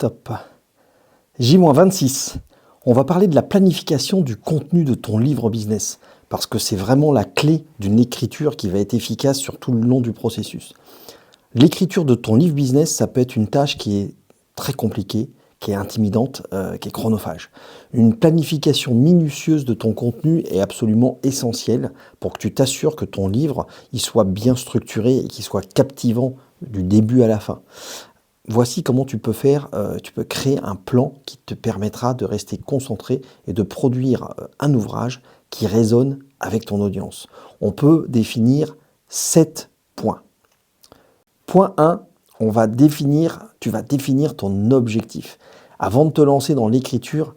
Top. J-26. On va parler de la planification du contenu de ton livre business, parce que c'est vraiment la clé d'une écriture qui va être efficace sur tout le long du processus. L'écriture de ton livre business, ça peut être une tâche qui est très compliquée, qui est intimidante, qui est chronophage. Une planification minutieuse de ton contenu est absolument essentielle pour que tu t'assures que ton livre il soit bien structuré et qu'il soit captivant du début à la fin. Voici comment tu peux faire, tu peux créer un plan qui te permettra de rester concentré et de produire un ouvrage qui résonne avec ton audience. On peut définir 7 points. Point 1, tu vas définir ton objectif. Avant de te lancer dans l'écriture,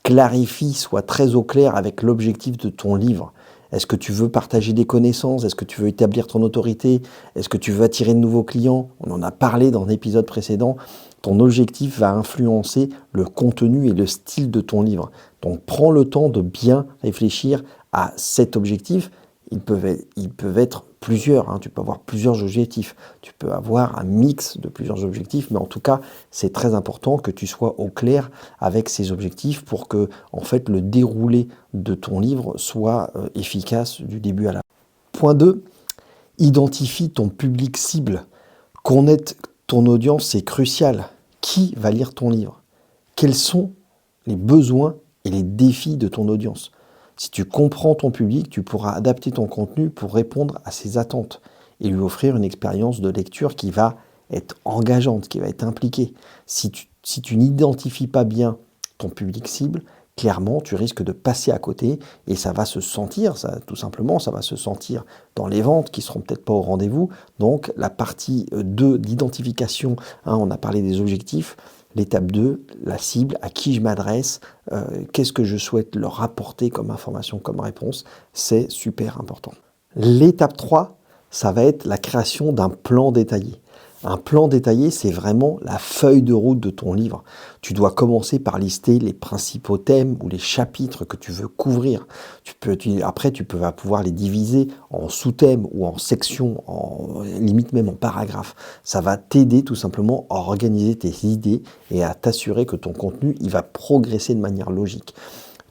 clarifie, sois très au clair avec l'objectif de ton livre. Est-ce que tu veux partager des connaissances? Est-ce que tu veux établir ton autorité? Est-ce que tu veux attirer de nouveaux clients? On en a parlé dans l'épisode précédent. Ton objectif va influencer le contenu et le style de ton livre. Donc prends le temps de bien réfléchir à cet objectif. Ils peuvent être plusieurs, tu peux avoir plusieurs objectifs. Tu peux avoir un mix de plusieurs objectifs, mais en tout cas, c'est très important que tu sois au clair avec ces objectifs pour que, en fait, le déroulé de ton livre soit efficace du début à la fin. Point 2, identifie ton public cible. Connaître ton audience, c'est crucial. Qui va lire ton livre? Quels sont les besoins et les défis de ton audience? Si tu comprends ton public, tu pourras adapter ton contenu pour répondre à ses attentes et lui offrir une expérience de lecture qui va être engageante, qui va être impliquée. Si tu n'identifies pas bien ton public cible, clairement, tu risques de passer à côté et ça va se sentir, ça va se sentir dans les ventes qui seront peut-être pas au rendez-vous. Donc, la partie 2 d'identification, on a parlé des objectifs. L'étape 2, la cible, à qui je m'adresse, qu'est-ce que je souhaite leur apporter comme information, comme réponse, c'est super important. L'étape 3, ça va être la création d'un plan détaillé. Un plan détaillé, c'est vraiment la feuille de route de ton livre. Tu dois commencer par lister les principaux thèmes ou les chapitres que tu veux couvrir. Après, tu vas pouvoir les diviser en sous-thèmes ou en sections, limite même en paragraphes. Ça va t'aider tout simplement à organiser tes idées et à t'assurer que ton contenu il va progresser de manière logique.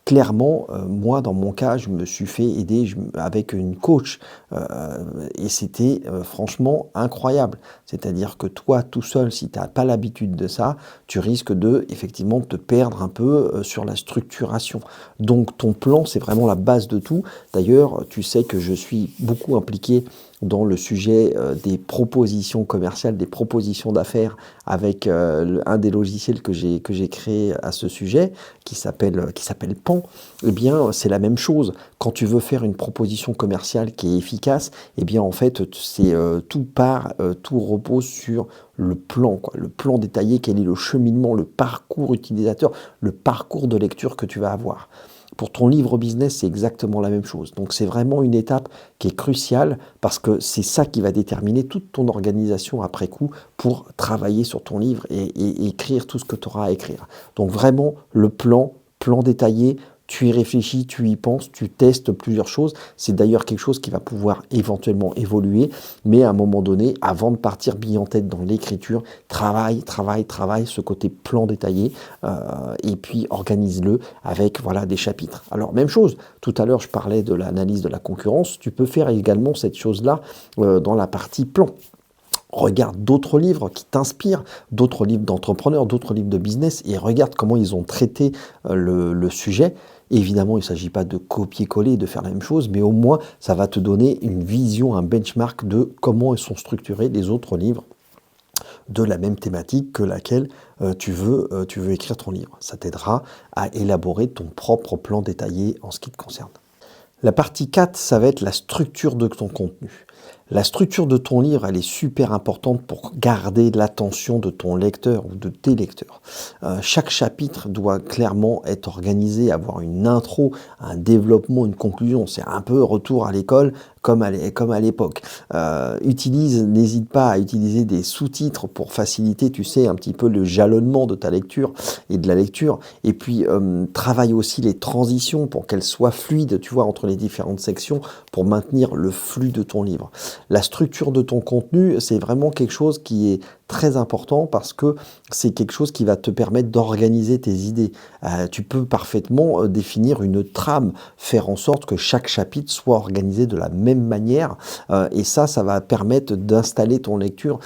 Clairement, moi, dans mon cas, je me suis fait aider avec une coach et c'était franchement incroyable. C'est-à-dire que toi, tout seul, si tu n'as pas l'habitude de ça, tu risques de, effectivement, te perdre un peu sur la structuration. Donc, ton plan, c'est vraiment la base de tout. D'ailleurs, tu sais que je suis beaucoup impliqué dans le sujet des propositions commerciales, des propositions d'affaires avec un des logiciels que j'ai créé à ce sujet, qui s'appelle Pan. Eh bien, c'est la même chose. Quand tu veux faire une proposition commerciale qui est efficace, eh bien, en fait, tout repose sur le plan, le plan détaillé, quel est le cheminement, le parcours utilisateur, le parcours de lecture que tu vas avoir. Pour ton livre business, c'est exactement la même chose. Donc, c'est vraiment une étape qui est cruciale parce que c'est ça qui va déterminer toute ton organisation après coup pour travailler sur ton livre et écrire tout ce que tu auras à écrire. Donc, vraiment, le plan détaillé, tu y réfléchis, tu y penses, tu testes plusieurs choses. C'est d'ailleurs quelque chose qui va pouvoir éventuellement évoluer, mais à un moment donné, avant de partir bille en tête dans l'écriture, travaille ce côté plan détaillé et puis organise-le avec des chapitres. Alors même chose, tout à l'heure je parlais de l'analyse de la concurrence, tu peux faire également cette chose-là dans la partie plan. Regarde d'autres livres qui t'inspirent, d'autres livres d'entrepreneurs, d'autres livres de business et regarde comment ils ont traité le sujet. Évidemment, il ne s'agit pas de copier-coller, de faire la même chose, mais au moins, ça va te donner une vision, un benchmark de comment sont structurés les autres livres de la même thématique que laquelle tu veux écrire ton livre. Ça t'aidera à élaborer ton propre plan détaillé en ce qui te concerne. La partie 4, ça va être la structure de ton contenu. La structure de ton livre, elle est super importante pour garder l'attention de ton lecteur ou de tes lecteurs. Chaque chapitre doit clairement être organisé, avoir une intro, un développement, une conclusion. C'est un peu retour à l'école comme à l'époque. N'hésite pas à utiliser des sous-titres pour faciliter, tu sais, un petit peu le jalonnement de ta lecture et de la lecture. Et puis, travaille aussi les transitions pour qu'elles soient fluides, tu vois, entre les différentes sections pour maintenir le flux de ton livre. La structure de ton contenu, c'est vraiment quelque chose qui est très important parce que c'est quelque chose qui va te permettre d'organiser tes idées. Tu peux parfaitement définir une trame, faire en sorte que chaque chapitre soit organisé de la même manière et ça va permettre d'installer ton lecteur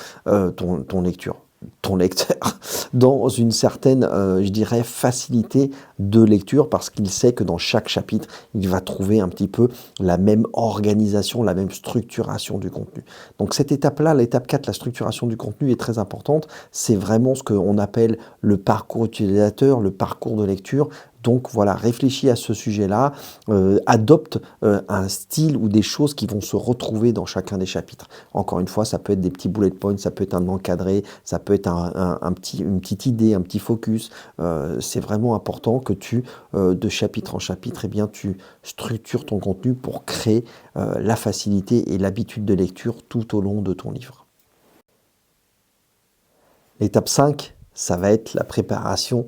dans une certaine, je dirais, facilité de lecture parce qu'il sait que dans chaque chapitre, il va trouver un petit peu la même organisation, la même structuration du contenu. Donc cette étape-là, l'étape 4, la structuration du contenu est très importante. C'est vraiment ce qu'on appelle le parcours utilisateur, le parcours de lecture. Donc voilà, réfléchis à ce sujet-là, adopte un style ou des choses qui vont se retrouver dans chacun des chapitres. Encore une fois, ça peut être des petits bullet points, ça peut être un encadré, ça peut être une petite idée, un petit focus. C'est vraiment important que de chapitre en chapitre, eh bien, tu structures ton contenu pour créer la facilité et l'habitude de lecture tout au long de ton livre. L'étape 5, ça va être la préparation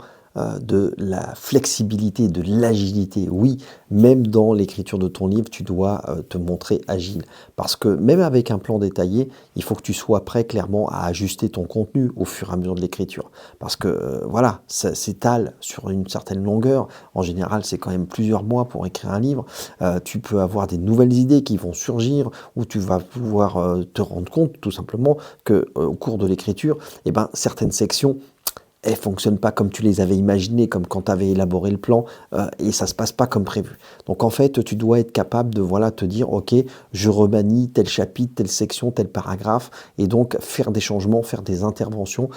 de la flexibilité, de l'agilité. Oui, même dans l'écriture de ton livre, tu dois te montrer agile. Parce que même avec un plan détaillé, il faut que tu sois prêt clairement à ajuster ton contenu au fur et à mesure de l'écriture. Parce que voilà, ça s'étale sur une certaine longueur. En général, c'est quand même plusieurs mois pour écrire un livre. Tu peux avoir des nouvelles idées qui vont surgir ou tu vas pouvoir te rendre compte tout simplement que au cours de l'écriture, eh ben, certaines sections elles ne fonctionnent pas comme tu les avais imaginées, comme quand tu avais élaboré le plan, et ça ne se passe pas comme prévu. Donc en fait, tu dois être capable de te dire, ok, je remanie tel chapitre, telle section, tel paragraphe, et donc faire des changements, faire des interventions,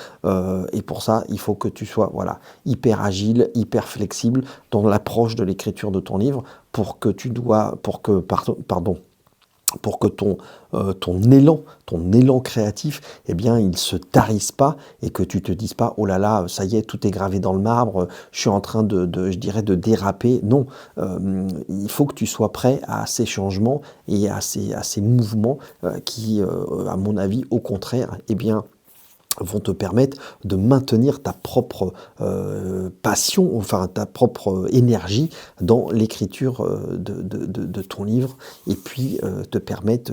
et pour ça, il faut que tu sois hyper agile, hyper flexible dans l'approche de l'écriture de ton livre, pour que ton élan créatif, eh bien, il se tarisse pas et que tu te dises pas, oh là là, ça y est, tout est gravé dans le marbre, je suis en train je dirais, de déraper. Non, il faut que tu sois prêt à ces changements et à ces mouvements qui, à mon avis, au contraire, eh bien, vont te permettre de maintenir ta propre passion, enfin ta propre énergie dans l'écriture de ton livre et puis te permettre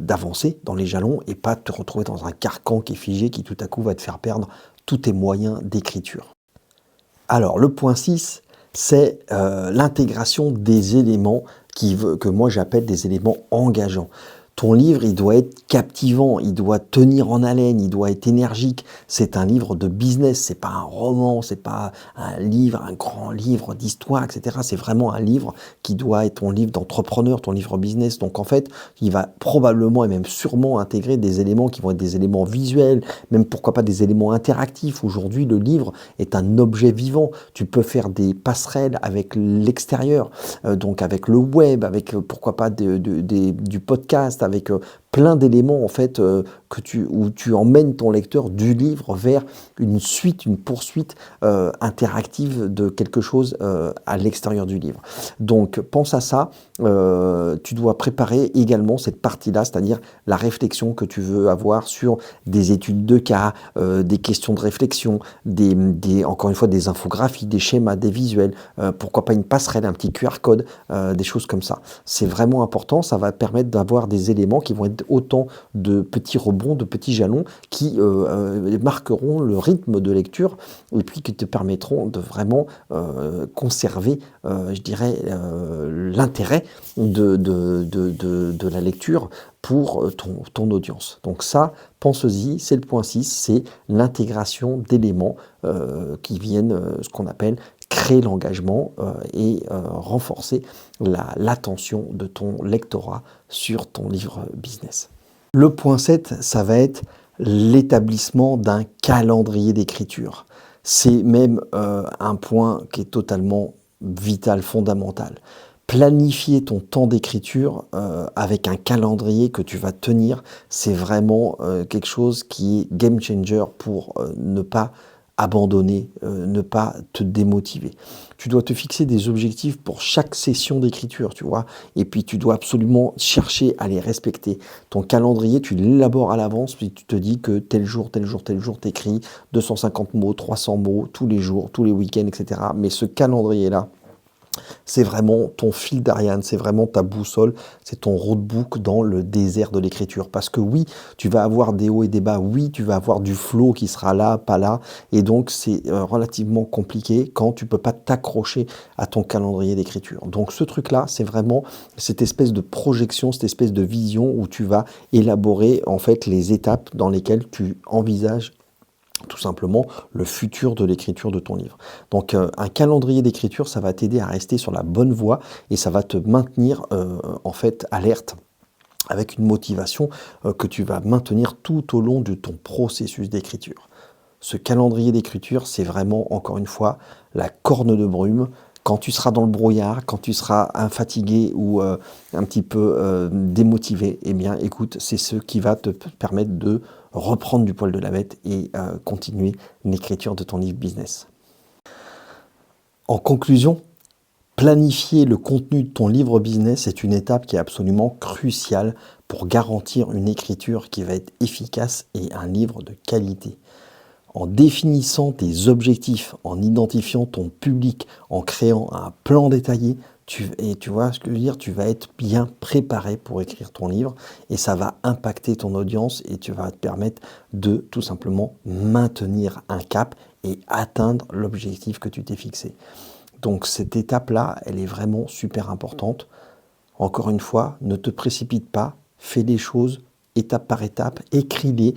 d'avancer dans les jalons et pas te retrouver dans un carcan qui est figé qui tout à coup va te faire perdre tous tes moyens d'écriture. Alors le point 6, c'est l'intégration des éléments que moi j'appelle des éléments engageants. Ton livre, il doit être captivant, il doit tenir en haleine, il doit être énergique. C'est un livre de business, c'est pas un roman, c'est pas un grand livre d'histoire, etc. C'est vraiment un livre qui doit être ton livre d'entrepreneur, ton livre business. Donc en fait, il va probablement et même sûrement intégrer des éléments qui vont être des éléments visuels, même pourquoi pas des éléments interactifs. Aujourd'hui, le livre est un objet vivant. Tu peux faire des passerelles avec l'extérieur, donc avec le web, avec pourquoi pas du podcast, avec plein d'éléments en fait où tu emmènes ton lecteur du livre vers une poursuite interactive de quelque chose à l'extérieur du livre. Donc pense à ça, tu dois préparer également cette partie-là, c'est-à-dire la réflexion que tu veux avoir sur des études de cas, des questions de réflexion, encore une fois des infographies, des schémas, des visuels, pourquoi pas une passerelle, un petit QR code, des choses comme ça. C'est vraiment important, ça va permettre d'avoir des éléments qui vont être autant de petits rebonds, de petits jalons qui marqueront le rythme de lecture et puis qui te permettront de vraiment conserver, je dirais, l'intérêt de la lecture pour ton audience. Donc ça, pense-y, c'est le point 6, c'est l'intégration d'éléments qui viennent, ce qu'on appelle créer l'engagement et renforcer l'attention de ton lectorat sur ton livre business. Le point 7, ça va être l'établissement d'un calendrier d'écriture. C'est même un point qui est totalement vital, fondamental. Planifier ton temps d'écriture avec un calendrier que tu vas tenir, c'est vraiment quelque chose qui est game changer pour ne pas abandonner, ne pas te démotiver. Tu dois te fixer des objectifs pour chaque session d'écriture, tu vois, et puis tu dois absolument chercher à les respecter. Ton calendrier, tu l'élabores à l'avance, puis tu te dis que tel jour, t'écris 250 mots, 300 mots, tous les jours, tous les week-ends, etc. Mais ce calendrier-là, C'est vraiment ton fil d'Ariane, c'est vraiment ta boussole, c'est ton roadbook dans le désert de l'écriture. Parce que oui, tu vas avoir des hauts et des bas, oui, tu vas avoir du flow qui sera là, pas là, et donc c'est relativement compliqué quand tu peux pas t'accrocher à ton calendrier d'écriture. Donc ce truc-là, c'est vraiment cette espèce de projection, cette espèce de vision où tu vas élaborer en fait les étapes dans lesquelles tu envisages tout simplement le futur de l'écriture de ton livre. Donc un calendrier d'écriture, ça va t'aider à rester sur la bonne voie et ça va te maintenir en fait alerte avec une motivation que tu vas maintenir tout au long de ton processus d'écriture. Ce calendrier d'écriture, c'est vraiment, encore une fois, la corne de brume. Quand tu seras dans le brouillard, quand tu seras fatigué ou un petit peu démotivé, eh bien, écoute, c'est ce qui va te permettre de reprendre du poil de la bête et continuer l'écriture de ton livre business. En conclusion, planifier le contenu de ton livre business est une étape qui est absolument cruciale pour garantir une écriture qui va être efficace et un livre de qualité. En définissant tes objectifs, en identifiant ton public, en créant un plan détaillé, tu vois ce que je veux dire, tu vas être bien préparé pour écrire ton livre et ça va impacter ton audience et tu vas te permettre de tout simplement maintenir un cap et atteindre l'objectif que tu t'es fixé. Donc cette étape-là, elle est vraiment super importante. Encore une fois, ne te précipite pas, fais les choses étape par étape, écris-les,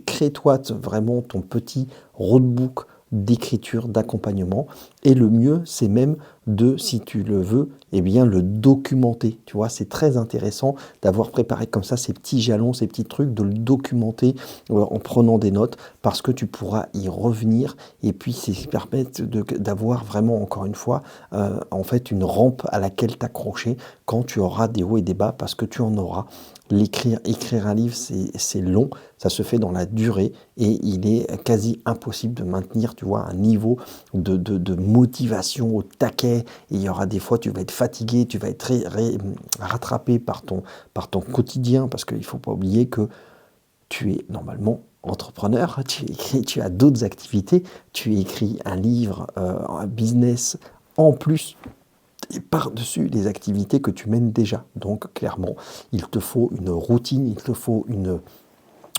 crée-toi vraiment ton petit roadbook d'écriture, d'accompagnement. Et le mieux, c'est même de, si tu le veux, eh bien, le documenter. Tu vois, c'est très intéressant d'avoir préparé comme ça ces petits jalons, ces petits trucs, de le documenter en prenant des notes, parce que tu pourras y revenir. Et puis, c'est permettre d'avoir vraiment, encore une fois, en fait, une rampe à laquelle t'accrocher quand tu auras des hauts et des bas, parce que tu en auras. Écrire un livre, c'est long, ça se fait dans la durée et il est quasi impossible de maintenir, tu vois, un niveau de motivation au taquet. Et il y aura des fois, tu vas être fatigué, tu vas être rattrapé par ton quotidien, parce qu'il ne faut pas oublier que tu es normalement entrepreneur, tu as d'autres activités, tu écris un livre, un business en plus et par-dessus les activités que tu mènes déjà. Donc clairement, il te faut une routine, il te faut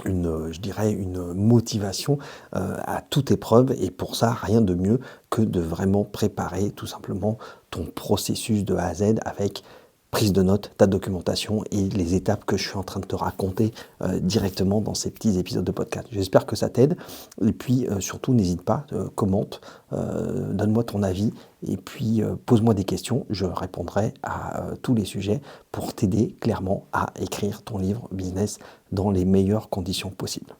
je dirais une motivation à toute épreuve, et pour ça, rien de mieux que de vraiment préparer tout simplement ton processus de A à Z avec prise de notes, ta documentation et les étapes que je suis en train de te raconter directement dans ces petits épisodes de podcast. J'espère que ça t'aide et puis surtout n'hésite pas, commente, donne-moi ton avis et puis pose-moi des questions, je répondrai à tous les sujets pour t'aider clairement à écrire ton livre business dans les meilleures conditions possibles.